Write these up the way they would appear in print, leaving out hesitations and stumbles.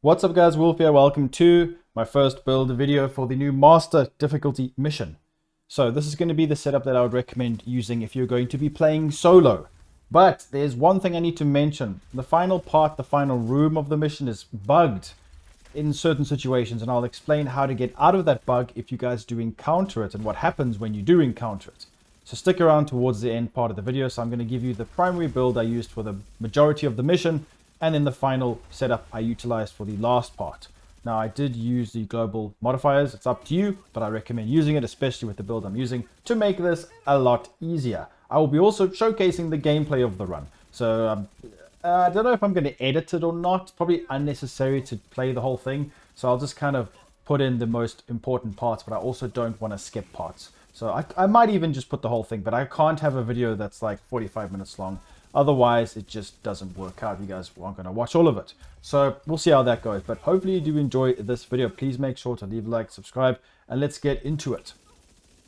What's up guys, Wolf here. Welcome to my first build video for the new Master difficulty mission. So this is going to be the setup that I would recommend using if you're going to be playing solo. But there's one thing I need to mention. The final part, the final room of the mission is bugged in certain situations, and I'll explain how to get out of that bug if you guys do encounter it and what happens when you do encounter it. So stick around towards the end part of the video. So I'm going to give you the primary build I used for the majority of the mission, and then the final setup I utilized for the last part. Now I did use the global modifiers, it's up to you, but I recommend using it, especially with the build I'm using, to make this a lot easier. I will be also showcasing the gameplay of the run. So I don't know if I'm going to edit it or not. It's probably unnecessary to play the whole thing. So I'll just kind of put in the most important parts, but I also don't want to skip parts. So I might even just put the whole thing, but I can't have a video that's like 45 minutes long. Otherwise, it just doesn't work out. You guys aren't going to watch all of it. So we'll see how that goes. But hopefully you do enjoy this video. Please make sure to leave a like, subscribe, and let's get into it.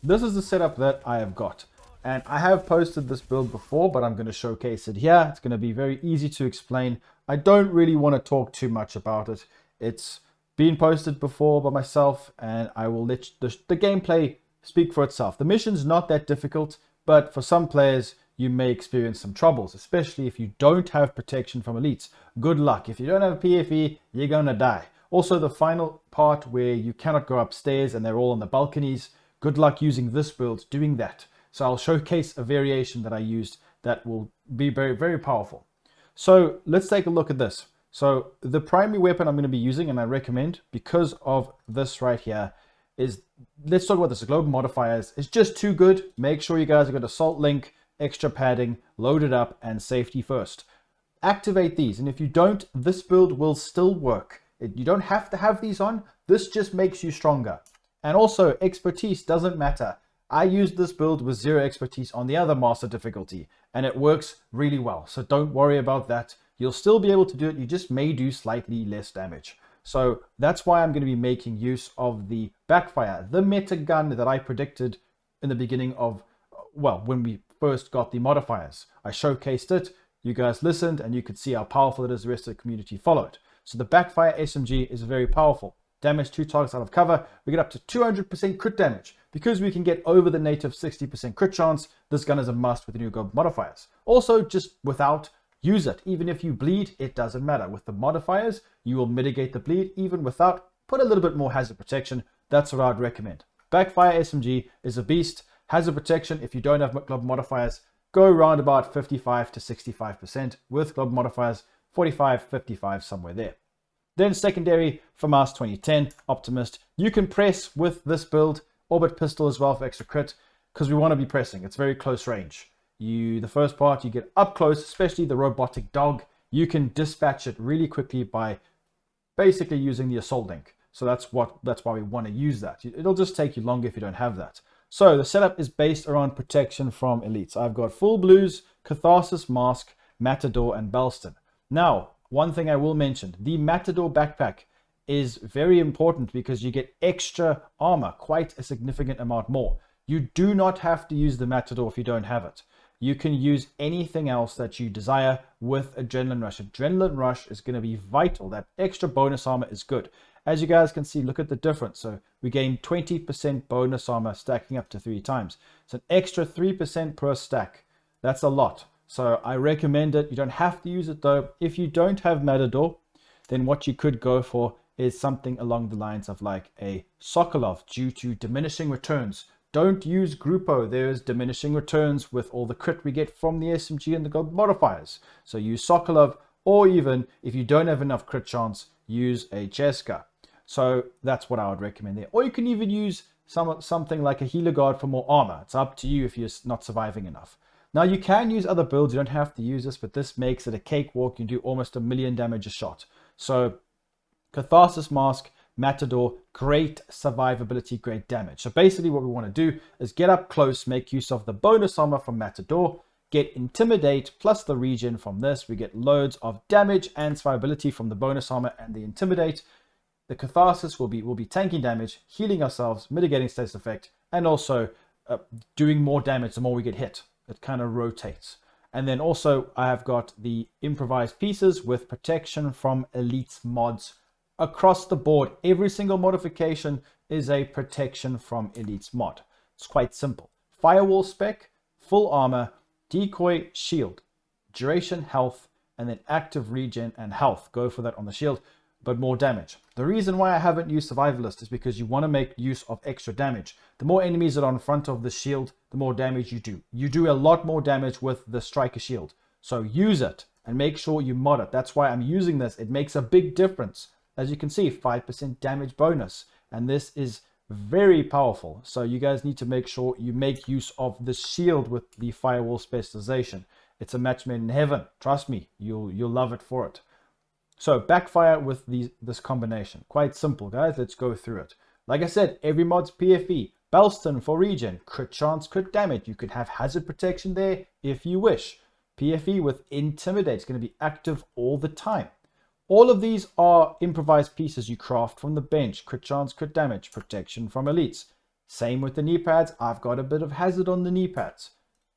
This is the setup that I have got. And I have posted this build before, but I'm going to showcase it here. It's going to be very easy to explain. I don't really want to talk too much about it. It's been posted before by myself, and I will let the gameplay speak for itself. The mission's not that difficult, but for some players, you may experience some troubles, especially if you don't have protection from elites. Good luck. If you don't have a PFE, you're going to die. Also, the final part where you cannot go upstairs and they're all on the balconies, good luck using this build doing that. So I'll showcase a variation that I used that will be very, very powerful. So let's take a look at this. So the primary weapon I'm going to be using, and I recommend because of this right here, is, let's talk about this. The global modifiers is just too good. Make sure you guys have got assault link, extra padding, load it up, and safety first. Activate these, and if you don't, this build will still work. You don't have to have these on. This just makes you stronger. And also, expertise doesn't matter. I used this build with 0 expertise on the other master difficulty, and it works really well. So don't worry about that. You'll still be able to do it. You just may do slightly less damage. So that's why I'm going to be making use of the backfire, the meta gun that I predicted in the beginning of, well, when we first got the modifiers. I showcased it, you guys listened, and you could see how powerful it is. The rest of the community followed. So the backfire SMG is very powerful. Damage 2 targets out of cover. We get up to 200% crit damage. Because we can get over the native 60% crit chance, this gun is a must with the new global modifiers. Also, just without, use it. Even if you bleed, it doesn't matter. With the modifiers, you will mitigate the bleed. Even without, put a little bit more hazard protection. That's what I'd recommend. Backfire SMG is a beast. Hazard protection, if you don't have global modifiers, go around about 55 to 65%. With global modifiers, 45, 55, somewhere there. Then secondary, FAMAS 2010, Optimist. You can press with this build, Orbit Pistol as well for extra crit, because we want to be pressing. It's very close range. The first part, you get up close, especially the robotic dog. You can dispatch it really quickly by basically using the assault link. So that's why we want to use that. It'll just take you longer if you don't have that. So the setup is based around protection from elites. I've got full blues, Catharsis Mask, Matador, and Belston. Now, one thing I will mention, the Matador backpack is very important because you get extra armor, quite a significant amount more. You do not have to use the Matador if you don't have it. You can use anything else that you desire with Adrenaline Rush. Adrenaline Rush is going to be vital. That extra bonus armor is good. As you guys can see, look at the difference. So we gain 20% bonus armor stacking up to 3 times. It's an extra 3% per stack. That's a lot. So I recommend it. You don't have to use it though. If you don't have Matador, then what you could go for is something along the lines of like a Sokolov due to diminishing returns. Don't use Grupo. There's diminishing returns with all the crit we get from the SMG and the global modifiers. So use Sokolov, or even if you don't have enough crit chance, use a Cheska. So that's what I would recommend there. Or you can even use something like a Healer Guard for more armor. It's up to you if you're not surviving enough. Now you can use other builds. You don't have to use this, but this makes it a cakewalk. You can do almost 1,000,000 damage a shot. So Catharsis Mask, Matador, great survivability, great damage. So basically what we want to do is get up close, make use of the bonus armor from Matador, get Intimidate plus the regen from this. We get loads of damage and survivability from the bonus armor and the Intimidate. The Catharsis will be tanking damage, healing ourselves, mitigating status effect, and also doing more damage the more we get hit. It kind of rotates. And then also I have got the improvised pieces with protection from elites mods across the board, every single modification is a protection from Elite's mod. It's quite simple. Firewall spec, full armor, decoy, shield, duration, health, and then active regen and health. Go for that on the shield, but more damage. The reason why I haven't used survivalist is because you want to make use of extra damage. The more enemies that are in front of the shield, the more damage you do. You do a lot more damage with the striker shield. So use it and make sure you mod it. That's why I'm using this. It makes a big difference. As you can see, 5% damage bonus. And this is very powerful. So you guys need to make sure you make use of the shield with the firewall specialization. It's a match made in heaven. Trust me, you'll love it for it. So backfire with this combination. Quite simple, guys. Let's go through it. Like I said, every mod's PFE. Belston for regen. Crit chance, crit damage. You could have hazard protection there if you wish. PFE with intimidate. It's going to be active all the time. All of these are improvised pieces you craft from the bench. Crit chance, crit damage, protection from elites. Same with the knee pads. I've got a bit of hazard on the knee pads.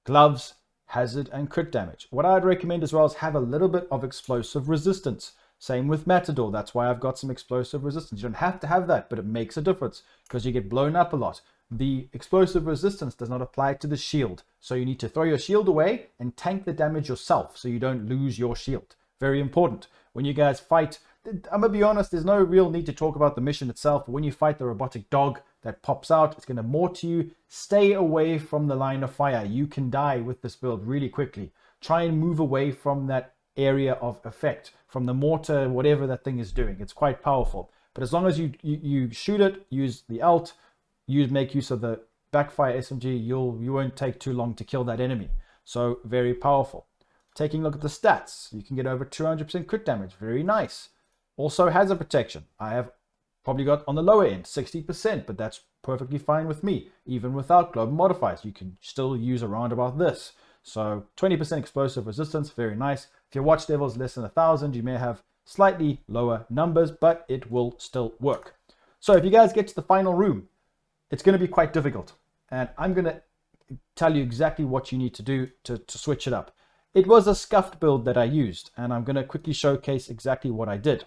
Gloves, hazard and crit damage. What I'd recommend as well is have a little bit of explosive resistance. Same with Matador. That's why I've got some explosive resistance. You don't have to have that, but it makes a difference because you get blown up a lot. The explosive resistance does not apply to the shield. So you need to throw your shield away and tank the damage yourself so you don't lose your shield. Very important. When you guys fight, I'm going to be honest, there's no real need to talk about the mission itself. But when you fight the robotic dog that pops out, it's going to mortar you. Stay away from the line of fire. You can die with this build really quickly. Try and move away from that area of effect, from the mortar, whatever that thing is doing. It's quite powerful. But as long as you shoot it, use the alt, make use of the backfire SMG, you won't take too long to kill that enemy. So very powerful. Taking a look at the stats, you can get over 200% crit damage. Very nice. Also hazard protection. I have probably got on the lower end 60%, but that's perfectly fine with me. Even without global modifiers, you can still use around about this. So 20% explosive resistance, very nice. If your watch level is less than 1,000, you may have slightly lower numbers, but it will still work. So if you guys get to the final room, it's going to be quite difficult. And I'm going to tell you exactly what you need to do to switch it up. It was a scuffed build that I used, and I'm going to quickly showcase exactly what I did.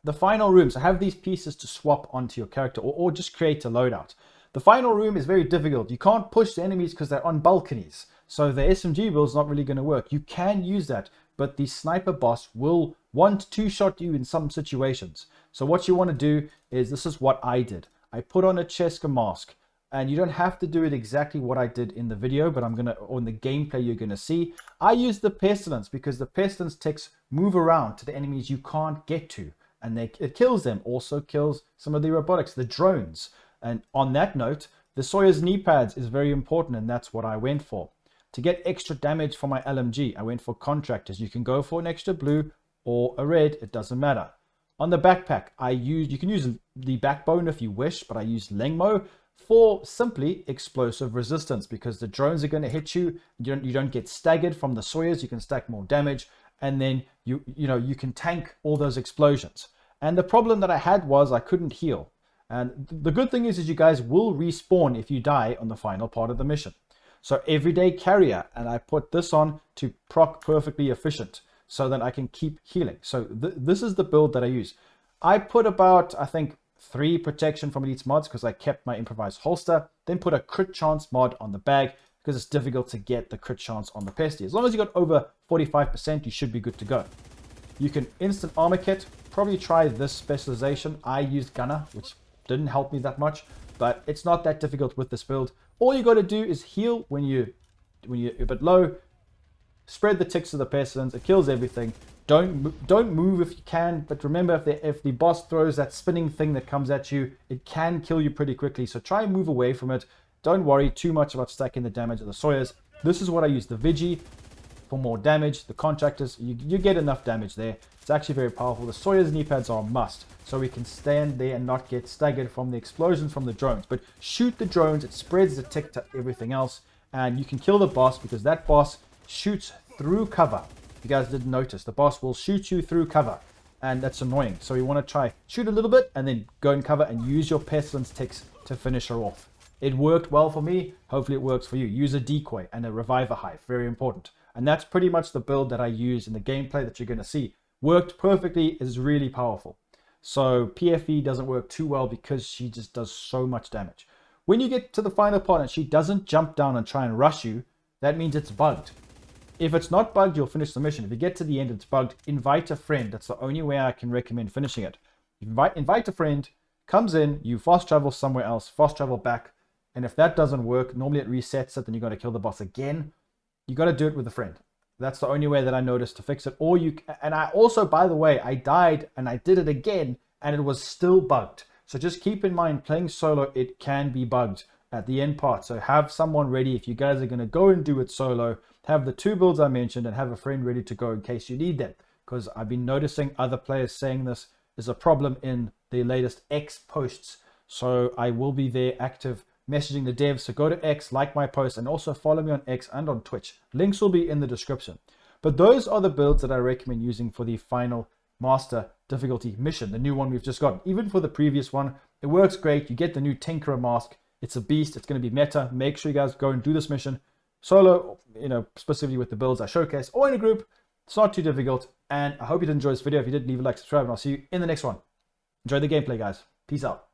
The final rooms, I have these pieces to swap onto your character or just create a loadout. The final room is very difficult. You can't push the enemies because they're on balconies. So the SMG build is not really going to work. You can use that, but the sniper boss will want to two-shot you in some situations. So what you want to do is, this is what I did. I put on a Cheska mask. And you don't have to do it exactly what I did in the video, but on the gameplay you're going to see. I use the pestilence because the pestilence ticks move around to the enemies you can't get to. And it kills them. Also kills some of the robotics, the drones. And on that note, the Sawyer's knee pads is very important, and that's what I went for. To get extra damage for my LMG, I went for contractors. You can go for an extra blue or a red, it doesn't matter. On the backpack, you can use the backbone if you wish, but I used Lengmo for simply explosive resistance because the drones are going to hit you. You don't get staggered from the Sawyers. You can stack more damage, and then you can tank all those explosions. And the problem that I had was I couldn't heal. And the good thing is you guys will respawn if you die on the final part of the mission. So everyday carrier, and I put this on to proc perfectly efficient so that I can keep healing. So this is the build that I use. I put about, I think, 3 protection from elites mods because I kept my improvised holster, then put a crit chance mod on the bag because it's difficult to get the crit chance on the Pesty. As long as you got over 45%, you should be good to go. You can instant armor kit, probably try this specialization. I used Gunner, which didn't help me that much, but it's not that difficult with this build. All you got to do is heal when you're a bit low, spread the ticks of the pestilence, it kills everything. Don't move if you can, but remember if the boss throws that spinning thing that comes at you, it can kill you pretty quickly. So try and move away from it. Don't worry too much about stacking the damage of the Sawyers. This is what I use, the Vigi for more damage. The contractors, you get enough damage there. It's actually very powerful. The Sawyers knee pads are a must, so we can stand there and not get staggered from the explosions from the drones. But shoot the drones, it spreads the tick to everything else, and you can kill the boss because that boss shoots through cover. You guys didn't notice, the boss will shoot you through cover, and that's annoying. So you want to try shoot a little bit and then go in cover and use your pestilence ticks to finish her off. It worked well for me. Hopefully it works for you. Use a decoy and a reviver hive, very important. And that's pretty much the build that I use in the gameplay that you're going to see. Worked perfectly, is really powerful. So PFE doesn't work too well because she just does so much damage. When you get to the final part and she doesn't jump down and try and rush you, that means it's bugged. If it's not bugged, you'll finish the mission. If you get to the end and it's bugged, invite a friend. That's the only way I can recommend finishing it. Invite a friend, comes in, you fast travel somewhere else, fast travel back, and if that doesn't work, normally it resets it, then you got to kill the boss again. You got to do it with a friend. That's the only way that I noticed to fix it. Or you, and I also, by the way, I died and I did it again, and it was still bugged. So just keep in mind, playing solo, it can be bugged at the end part. So have someone ready if you guys are going to go and do it solo. Have the 2 builds I mentioned and have a friend ready to go in case you need them. Because I've been noticing other players saying this is a problem in the latest X posts. So I will be there active messaging the devs. So go to X, like my post, and also follow me on X and on Twitch. Links will be in the description. But those are the builds that I recommend using for the final master difficulty mission, the new one we've just gotten. Even for the previous one, it works great. You get the new Tinkerer mask. It's a beast. It's going to be meta. Make sure you guys go and do this mission solo, specifically with the builds I showcase, or in a group. It's not too difficult. And I hope you did enjoy this video. If you did, leave a like, subscribe, and I'll see you in the next one. Enjoy the gameplay, guys. Peace out.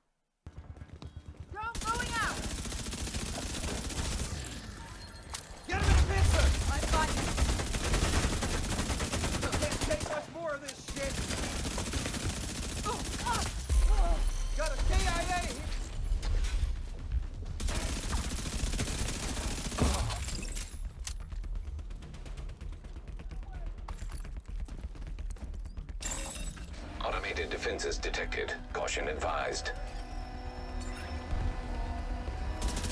Automated defenses detected. Caution advised.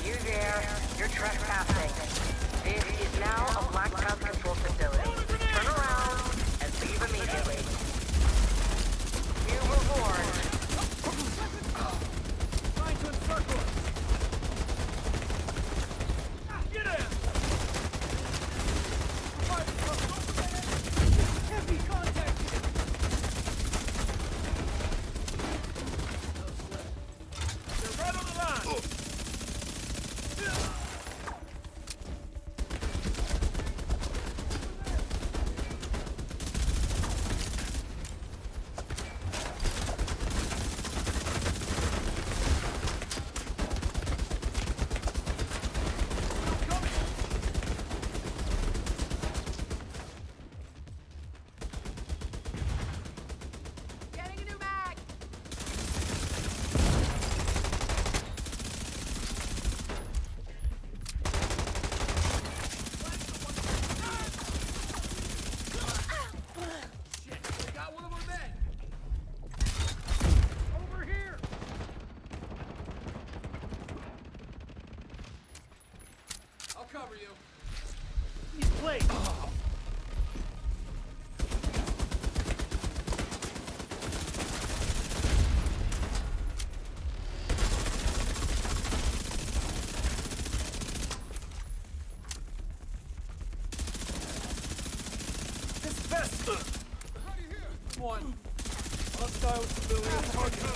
You there, you're trespassing. This is now a blacked-out control facility. Turn around and leave immediately. You were warned. Trying to encircle us. Get in! Heavy contact here. They're right on the line. Cover you. He's played. This is Pesty. One. Hostile civilian target.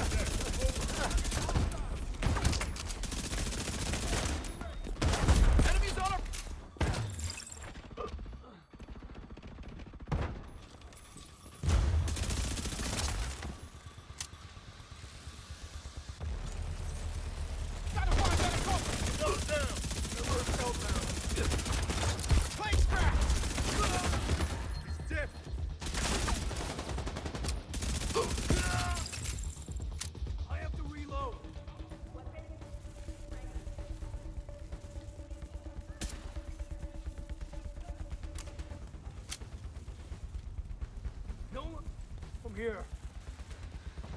I have to reload. No one from here.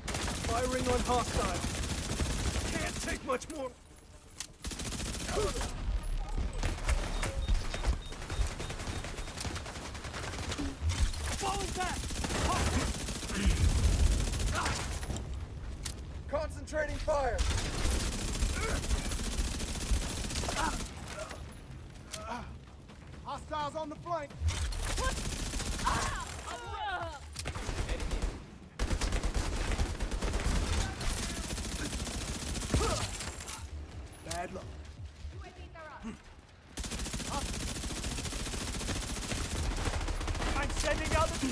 Firing on hostile. Can't take much more. Falling back. Concentrating fire. Hostiles on the flank. Bad luck. I'm sending out the...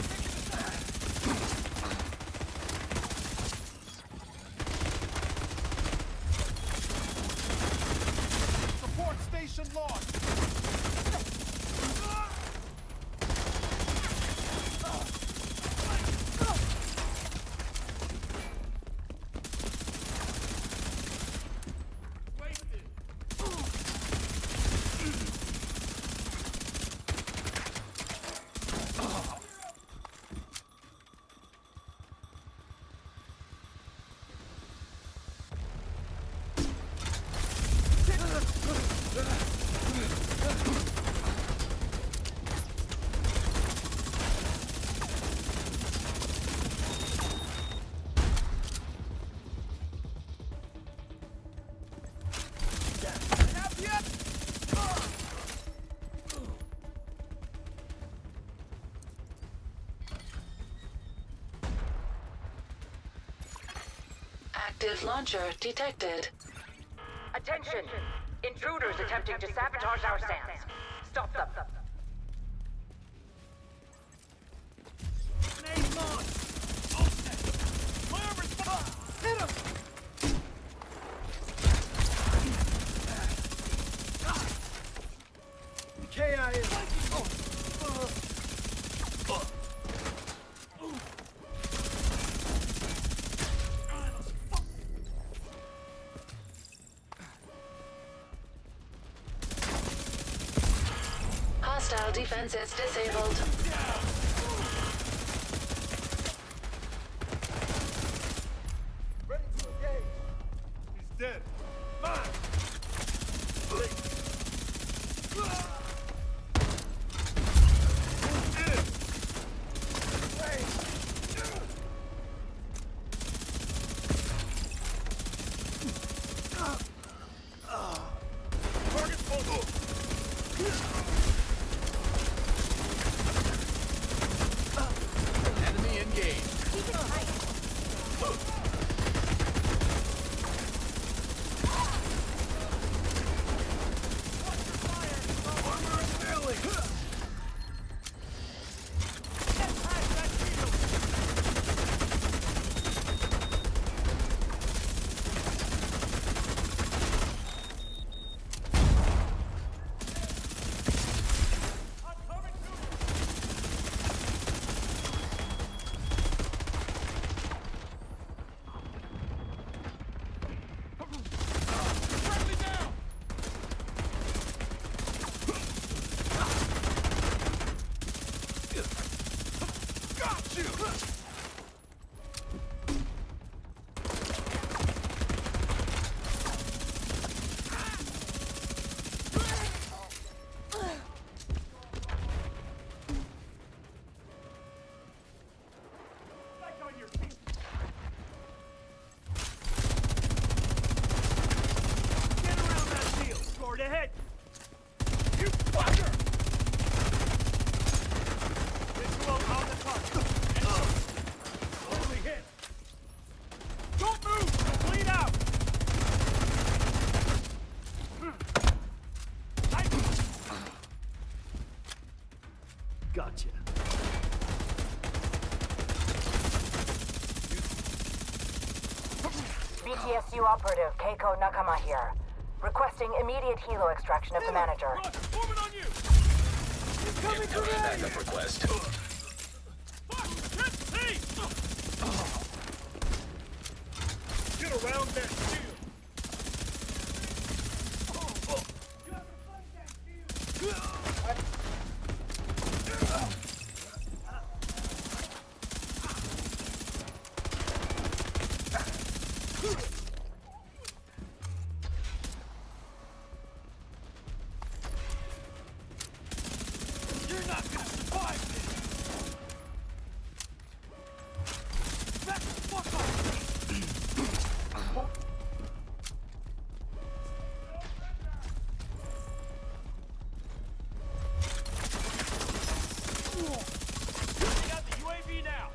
Active launcher detected. Attention! Intruders attempting to sabotage our stands. Stop them. Grenade launch! Okay. Fire response! Hit him! KIA! Hostile defenses disabled. Ready to engage. He's dead. Mine! Target enemy engaged. Ahead! You fucker! Visual on the target. Only hit. Don't move! Bleed out! Gotcha. BTSU operative Keiko Nakama here. Requesting immediate helo extraction of the manager. Roger, moving on you! Incoming Incoming grenade! backup request. Fuck! Can't see! Get around that shield! You're not gonna survive this! Back the fuck off! Shooting at the UAV now!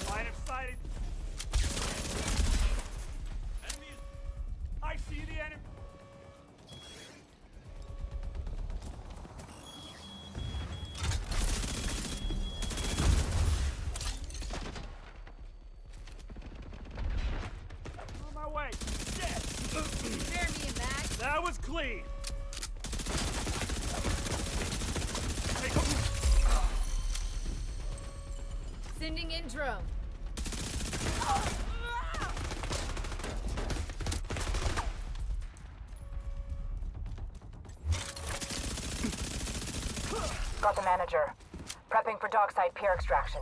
Line of sight. Enemy is... I see the enemy. On my way. Dead. Spare me a mag. That was clean. Hey, Sending in drone. Got the manager. Prepping for dockside pier extraction.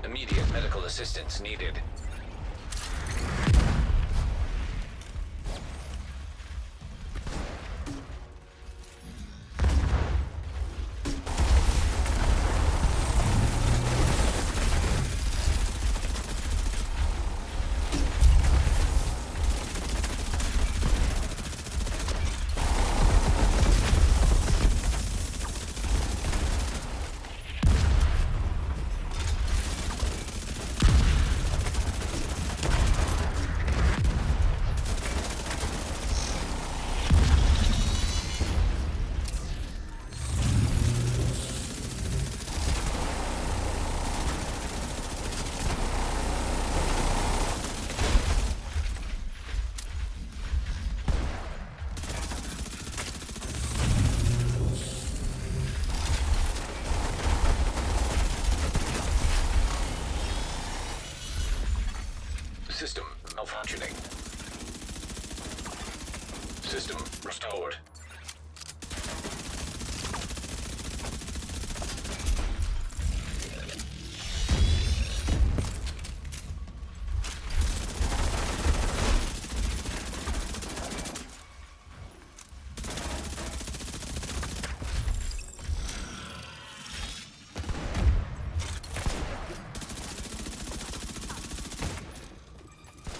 Immediate medical assistance needed. System malfunctioning. System restored.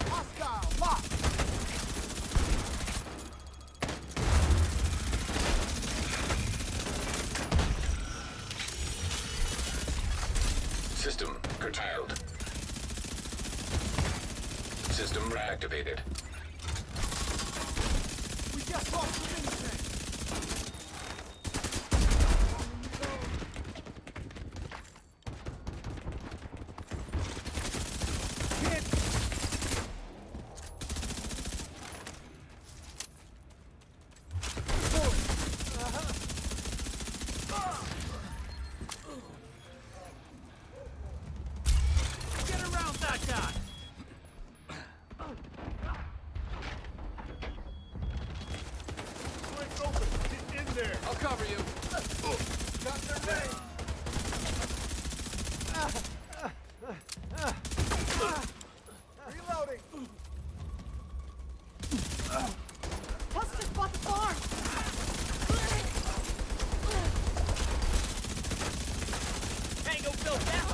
Hostile, locked. System curtailed. System reactivated. We just lost the minivan. Hit. Get around that guy. Switch open. Get in there. I'll cover you. Got their way. Reloading. Let's just bought the farm! Tango built that.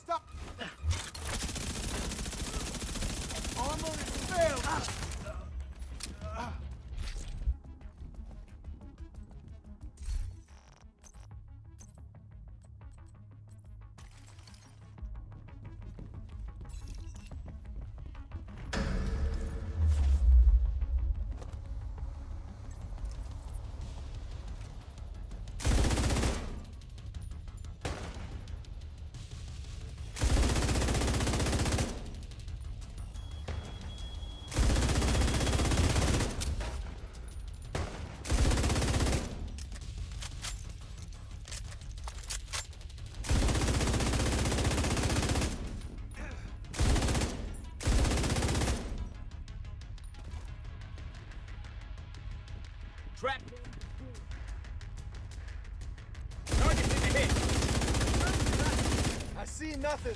Stop! Almost failed! Trap. Target's in the hit. I see nothing!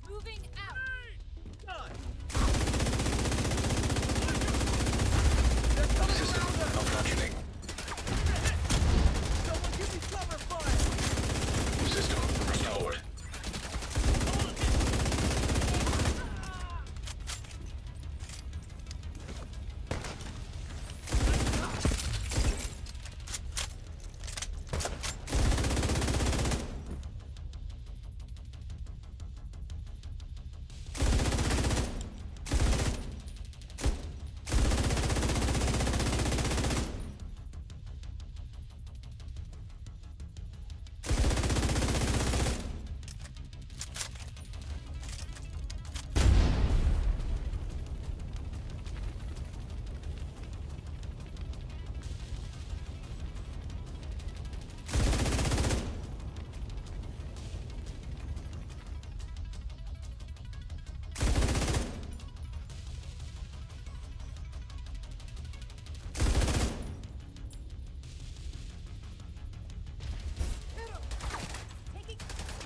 Moving out. Done. System malfunctioning. Someone give me cover fire. System restored.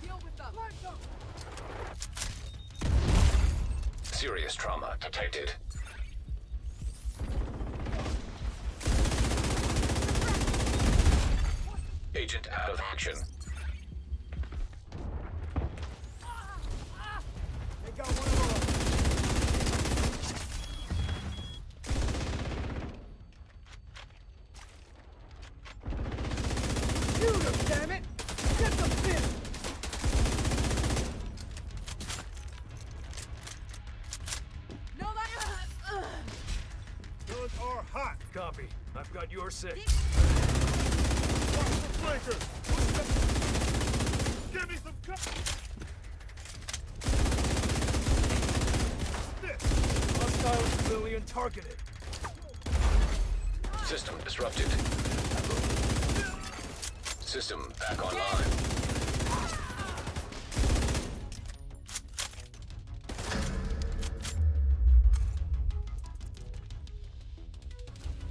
Deal with them. Serious trauma detected. Agent out of action. They got one of our Shoot him, damn it! Get the fin! No, that. Those are hot! Copy. I've got your six. Watch the flanker! Give me some cover! Hostile civilian targeted. System disrupted. System back online.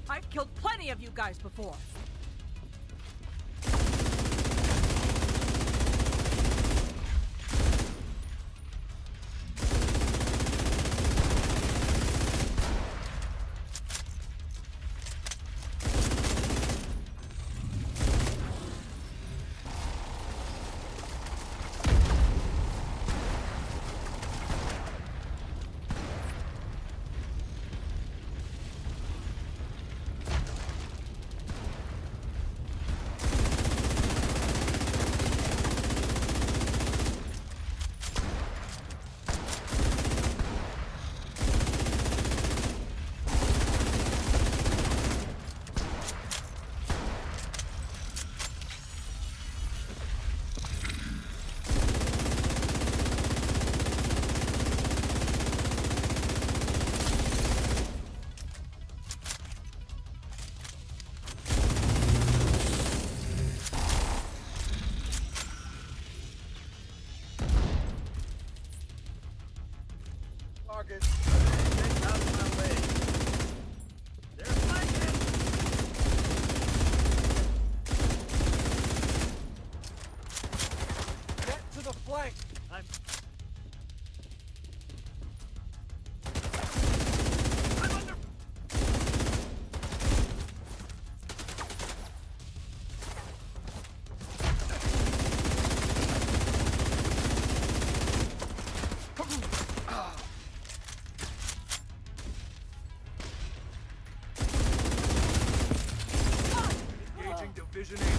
I've killed plenty of you guys before. Vision eight.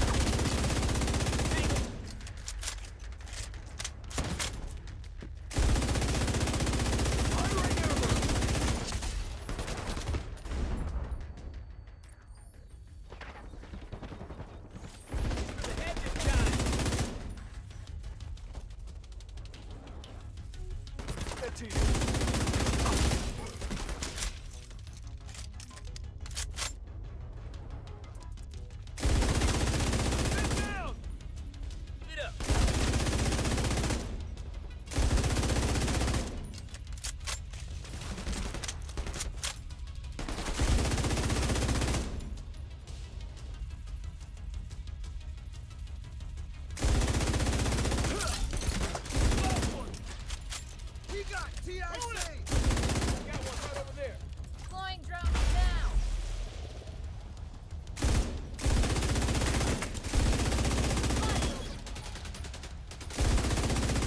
To you. Get down! Get up! Last one! We got TIC! Got one right over there. Deploying drones now.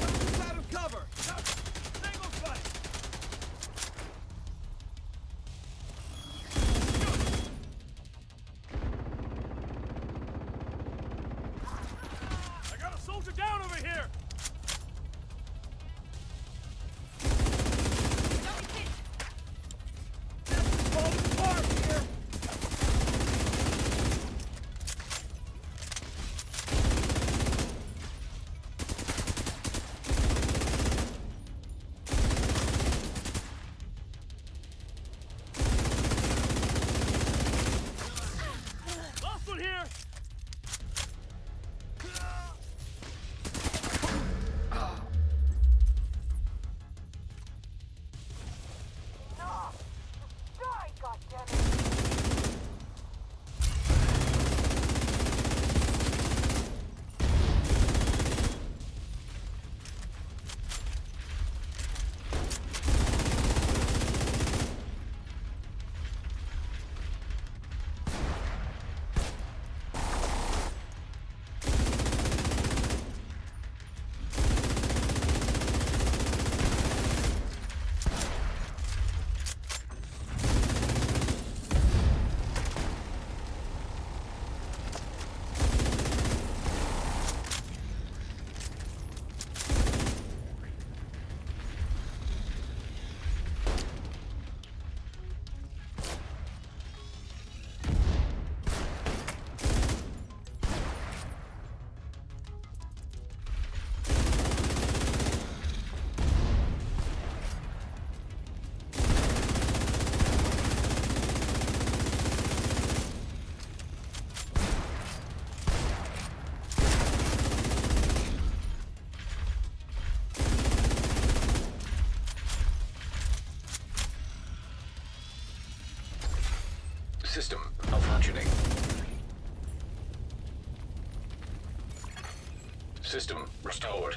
Someone's out of cover. Single fight. I got a soldier down over here. Falling apart here. Last one here. Die, goddammit! System malfunctioning. System restored.